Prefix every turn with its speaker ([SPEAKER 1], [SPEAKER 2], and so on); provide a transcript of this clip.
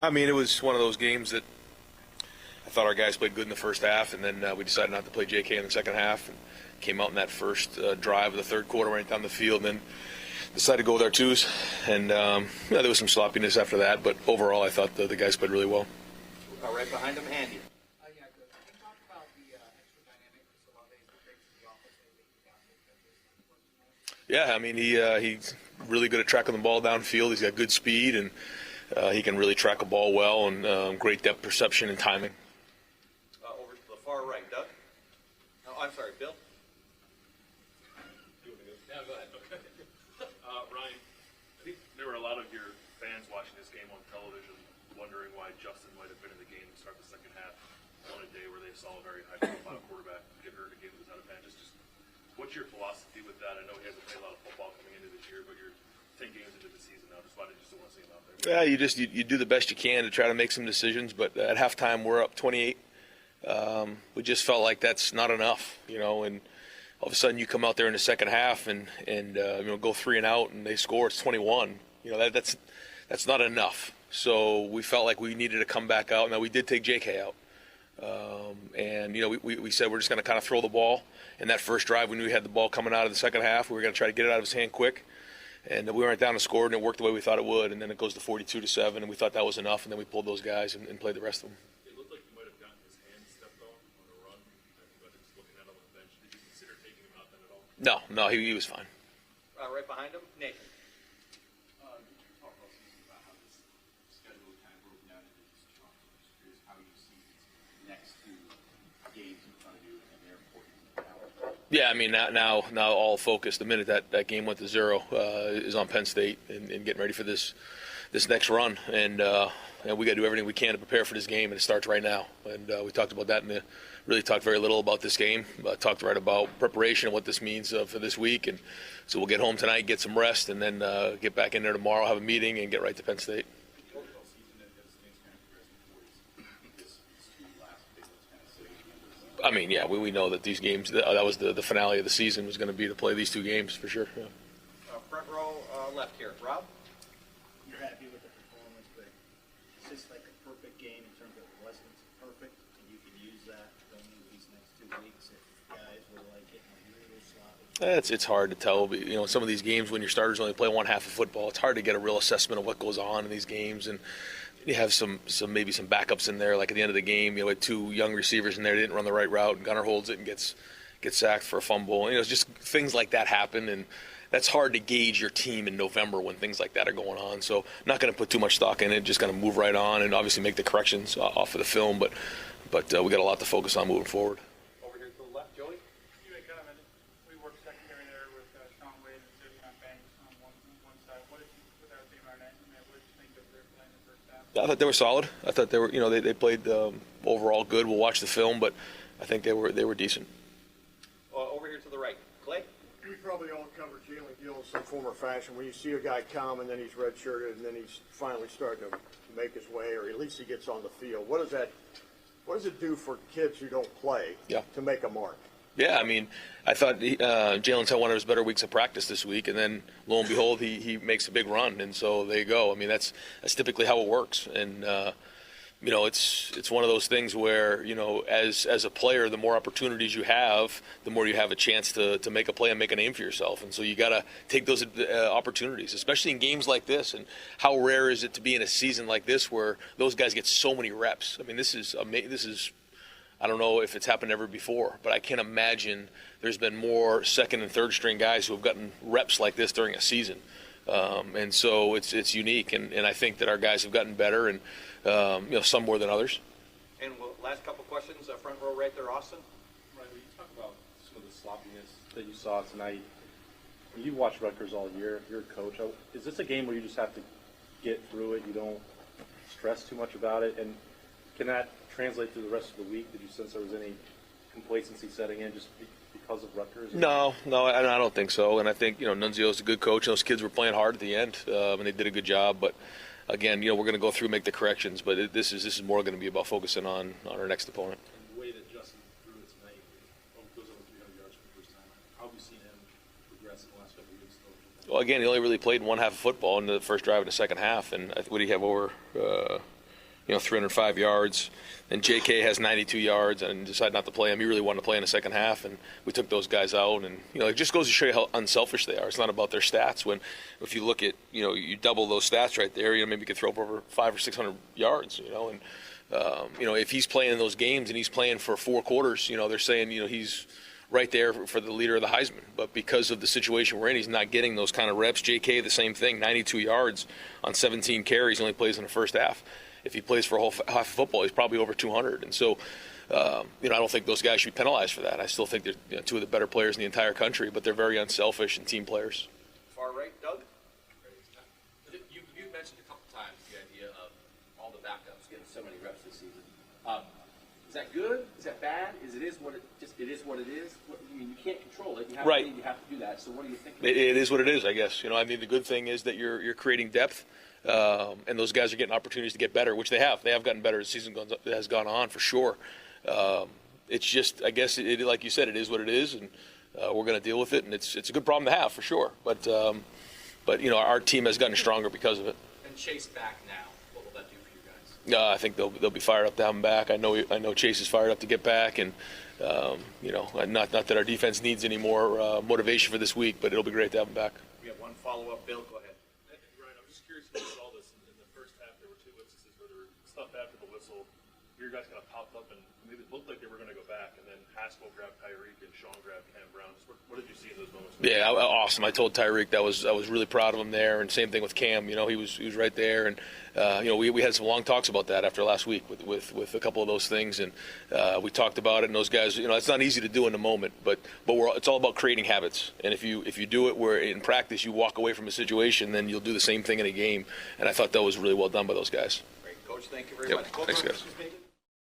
[SPEAKER 1] I mean, it was one of those games that I thought our guys played good in the first half, and then we decided not to play JK in the second half, and came out in that first drive of the third quarter, right down the field, and then decided to go with our twos. And there was some sloppiness after that, but overall, I thought the guys played really well.
[SPEAKER 2] Right behind him, Handy.
[SPEAKER 3] Yeah, good. Can you talk about the extra dynamic Chris Olave brings to the offense lately?
[SPEAKER 1] Yeah, I mean, he's really good at tracking the ball downfield. He's got good speed, and he can really track a ball well, and great depth perception and timing.
[SPEAKER 2] Over to the far right, Doug. Oh, I'm sorry, Bill.
[SPEAKER 4] Yeah, go ahead. Ryan, I think there were a lot of your fans watching this game on television wondering why Justin might have been in the game to start the second half on a day where they saw a very high-profile quarterback get hurt in a game that was out of bounds. Just what's your philosophy with that? I know he hasn't played a lot of football coming into this year, but you're 10 games into the season now. Just why did you still want to see him out there?
[SPEAKER 1] Yeah, you do the best you can to try to make some decisions, but at halftime we're up 28. We just felt like that's not enough, and all of a sudden you come out there in the second half and go 3 and out and they score, it's 21. That's not enough. So we felt like we needed to come back out. Now we did take JK out, we said we're just going to kind of throw the ball. In that first drive, we knew we had the ball coming out of the second half. We were going to try to get it out of his hand quick, and we went down and scored, and it worked the way we thought it would. And then it goes to 42-7, and we thought that was enough. And then we pulled those guys and played the rest of them.
[SPEAKER 4] It looked like you might have gotten his hand stepped on a run. But just looking at him on the bench, did you consider taking him out then at all?
[SPEAKER 1] No, he was fine.
[SPEAKER 2] Right behind him, Nathan.
[SPEAKER 5] Talk about season about how this schedule kind of broken down into these chunks. I'm just curious how you see these next two games in front of you and their importance.
[SPEAKER 1] Yeah, I mean, now all focus. The minute that game went to 0 is on Penn State and getting ready for this next run. And we got to do everything we can to prepare for this game, and it starts right now. And we talked about that, and really talked very little about this game. Talked right about preparation and what this means for this week. And so we'll get home tonight, get some rest, and then get back in there tomorrow, have a meeting, and get right to Penn State. I mean, yeah, we know that these games, that was the finale of the season, was going to be to play these two games for sure. Yeah.
[SPEAKER 2] Front row left here, Rob.
[SPEAKER 6] You're happy with the performance, but is this like a perfect game in terms of it wasn't perfect, and you can use that going into these next 2 weeks if guys were like getting a little sloppy?
[SPEAKER 1] It's hard to tell. But, some of these games when your starters only play one half of football, it's hard to get a real assessment of what goes on in these games. And you have maybe some backups in there, like at the end of the game, with 2 young receivers in there, they didn't run the right route, and Gunnar holds it and gets sacked for a fumble. It's just things like that happen, and that's hard to gauge your team in November when things like that are going on. So not going to put too much stock in it, just going to move right on and obviously make the corrections off of the film. But we got a lot to focus on moving forward.
[SPEAKER 2] Over here to the left, Joey.
[SPEAKER 7] You had commented we worked secondary there with Sean Wade and Vivian Banks on one side. What did you, without Dave Arnett, what did you think of their play in the first half?
[SPEAKER 1] I thought they were solid. I thought they were, they played overall good. We'll watch the film, but I think they were decent.
[SPEAKER 2] Over here to the right, Clay.
[SPEAKER 8] We probably all covered Jalen Gill in some form or fashion. When you see a guy come and then he's redshirted and then he's finally starting to make his way, or at least he gets on the field, what does it do for kids who don't play to make a mark?
[SPEAKER 1] Yeah, I mean, I thought Jalen's had one of his better weeks of practice this week, and then lo and behold, he makes a big run, and so there you go. I mean, that's typically how it works, and it's one of those things where as a player, the more opportunities you have, the more you have a chance to make a play and make a name for yourself, and so you got to take those opportunities, especially in games like this. And how rare is it to be in a season like this where those guys get so many reps? I mean, this is I don't know if it's happened ever before, but I can't imagine there's been more second and third string guys who have gotten reps like this during a season. And so it's unique, and I think that our guys have gotten better, and some more than others.
[SPEAKER 2] And last couple questions, front row right there, Austin.
[SPEAKER 5] Right, when you talk about some of the sloppiness that you saw tonight, you've watched Rutgers all year, you're a coach. Is this a game where you just have to get through it, you don't stress too much about it, and can that translate through the rest of the week? Did you sense there was any complacency setting in just because of Rutgers?
[SPEAKER 1] No, I don't think so. And I think Nunzio's a good coach. Those kids were playing hard at the end, and they did a good job. But again, we're going to go through, make the corrections. But this is more going to be about focusing on our next opponent.
[SPEAKER 5] And the way that Justin threw it tonight, goes over 300 yards for the first time. How have you seen him progress in the last couple of weeks?
[SPEAKER 1] Well, again, he only really played one half of football in the first drive of the second half, and what did he have over 305 yards. And J.K. has 92 yards and decided not to play him. He really wanted to play in the second half, and we took those guys out. And, it just goes to show you how unselfish they are. It's not about their stats. If you look at, you double those stats right there, maybe you could throw up over 500 or 600 yards, and, if he's playing in those games and he's playing for 4 quarters, they're saying, he's right there for the leader of the Heisman. But because of the situation we're in, he's not getting those kind of reps. J.K., the same thing, 92 yards on 17 carries, he only plays in the first half. If he plays for a whole half of football, he's probably over 200. And so, I don't think those guys should be penalized for that. I still think they're 2 of the better players in the entire country, but they're very unselfish and team players.
[SPEAKER 2] Far right, Doug?
[SPEAKER 9] You mentioned a couple times the idea of all the backups getting so many reps this season. Is that good? Is that bad? It is what it is? You can't control it. You have
[SPEAKER 1] Right.
[SPEAKER 9] You have to do that. So what do you think?
[SPEAKER 1] It is what it is, I guess. The good thing is that you're creating depth. And those guys are getting opportunities to get better, which they have. They have gotten better as the season has gone on, for sure. It's just, I guess, like you said, it is what it is, and we're going to deal with it. And it's a good problem to have, for sure. But our team has gotten stronger because of it.
[SPEAKER 9] And Chase back now. What will that do for you guys?
[SPEAKER 1] I think they'll be fired up to have him back. I know Chase is fired up to get back, and not that our defense needs any more motivation for this week, but it'll be great to have him back.
[SPEAKER 2] We have one follow-up. Bill, go ahead.
[SPEAKER 4] Ryan, I'm just curious if you saw this in the first half. There were 2 instances where there were stuff after the whistle. Your guys kind of popped up, and maybe it looked like they were going to go back, and then Haskell grabbed Tyreek and Sean grabbed Cam Brown. Just what did you see in those moments?
[SPEAKER 1] Yeah, awesome. I told Tyreek I was really proud of him there, and same thing with Cam. He was right there, and we had some long talks about that after last week with a couple of those things, and we talked about it. And those guys, it's not easy to do in the moment, but it's all about creating habits. And if you do it where in practice you walk away from a situation, then you'll do the same thing in a game. And I thought that was really well done by those guys.
[SPEAKER 2] Great, Coach. Thank you very
[SPEAKER 1] Yep.
[SPEAKER 2] much. Both
[SPEAKER 1] Thanks,
[SPEAKER 2] of us.
[SPEAKER 1] guys.